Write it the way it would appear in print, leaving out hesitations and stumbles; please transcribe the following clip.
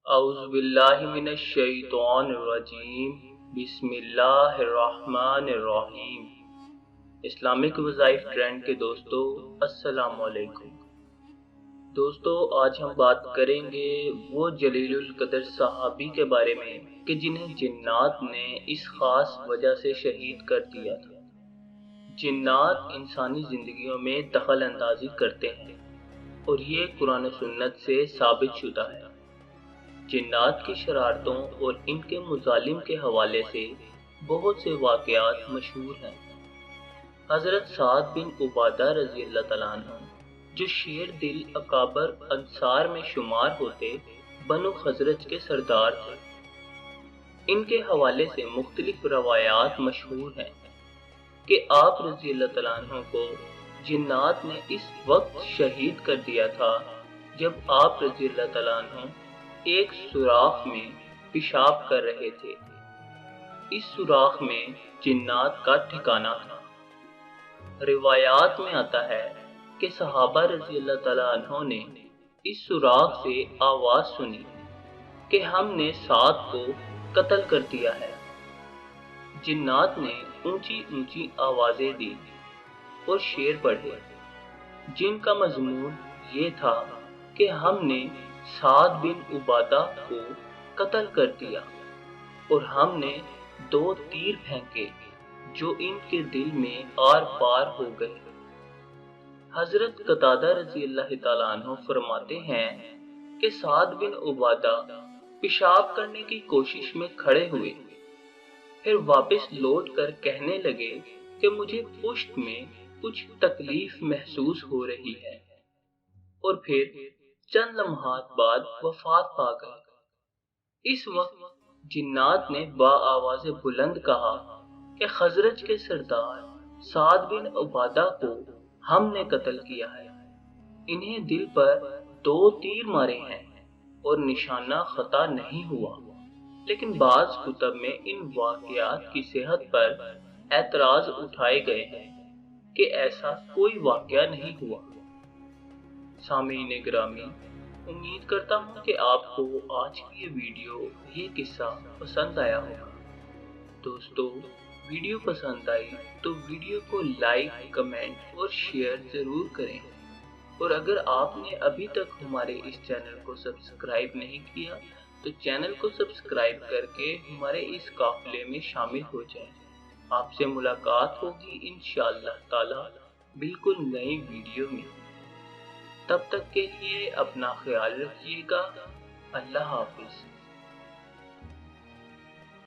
اعوذ باللہ من الشیطان الرجیم بسم اللہ الرحمن الرحیم۔ اسلامک وظائف ٹرینڈ کے دوستو السلام علیکم۔ دوستو آج ہم بات کریں گے وہ جلیل القدر صحابی کے بارے میں کہ جنہیں جنات نے اس خاص وجہ سے شہید کر دیا تھا۔ جنات انسانی زندگیوں میں دخل اندازی کرتے ہیں اور یہ قرآن و سنت سے ثابت شدہ ہے۔ جنات کی شرارتوں اور ان کے مظالم کے حوالے سے بہت سے واقعات مشہور ہیں۔ حضرت سعد بن عبادہ رضی اللہ تعالیٰ عنہ جو شیر دل اکابر انصار میں شمار ہوتے بنو خزرج کے سردار تھے، ان کے حوالے سے مختلف روایات مشہور ہیں کہ آپ رضی اللہ تعالیٰ عنہ کو جنات نے اس وقت شہید کر دیا تھا جب آپ رضی اللہ تعالیٰ عنہ ایک سوراخ میں پیشاب کر رہے تھے۔ اس سوراخ میں جنات کا ٹھکانہ تھا۔ روایات میں آتا ہے کہ صحابہ رضی اللہ تعالیٰ عنہ نے اس سوراخ سے آواز سنی کہ ہم نے سعد کو قتل کر دیا ہے۔ جنات نے اونچی اونچی آوازیں دی اور شعر پڑھے جن کا مضمون یہ تھا کہ ہم نے سعد بن عبادہ کو قتل کر دیا اور ہم نے 2 تیر پھینکے جو ان کے دل میں آر پار ہو گئے۔ حضرت قتادہ رضی اللہ تعالیٰ عنہ فرماتے ہیں کہ سعد بن عبادہ پیشاب کرنے کی کوشش میں کھڑے ہوئے، پھر واپس لوٹ کر کہنے لگے کہ مجھے پشت میں کچھ تکلیف محسوس ہو رہی ہے، اور پھر چند لمحات بعد وفات پا گئے۔ اس وقت جنات نے با آواز بلند کہا کہ خزرج کے سردار سعد بن عبادہ کو ہم نے قتل کیا ہے۔ انہیں دل پر 2 تیر مارے ہیں اور نشانہ خطا نہیں ہوا، لیکن بعض کتب میں ان واقعات کی صحت پر اعتراض اٹھائے گئے ہیں کہ ایسا کوئی واقعہ نہیں ہوا۔ سامعین گرامی، امید کرتا ہوں کہ آپ کو آج کی یہ ویڈیو، یہ قصہ پسند آیا ہوگا۔ دوستو ویڈیو پسند آئی تو ویڈیو کو لائک، کمنٹ اور شیئر ضرور کریں، اور اگر آپ نے ابھی تک ہمارے اس چینل کو سبسکرائب نہیں کیا تو چینل کو سبسکرائب کر کے ہمارے اس قافلے میں شامل ہو جائیں۔ آپ سے ملاقات ہوگی انشاءاللہ تعالی بالکل نئی ویڈیو میں۔ تب تک کے لیے اپنا خیال رکھیے گا۔ اللہ حافظ۔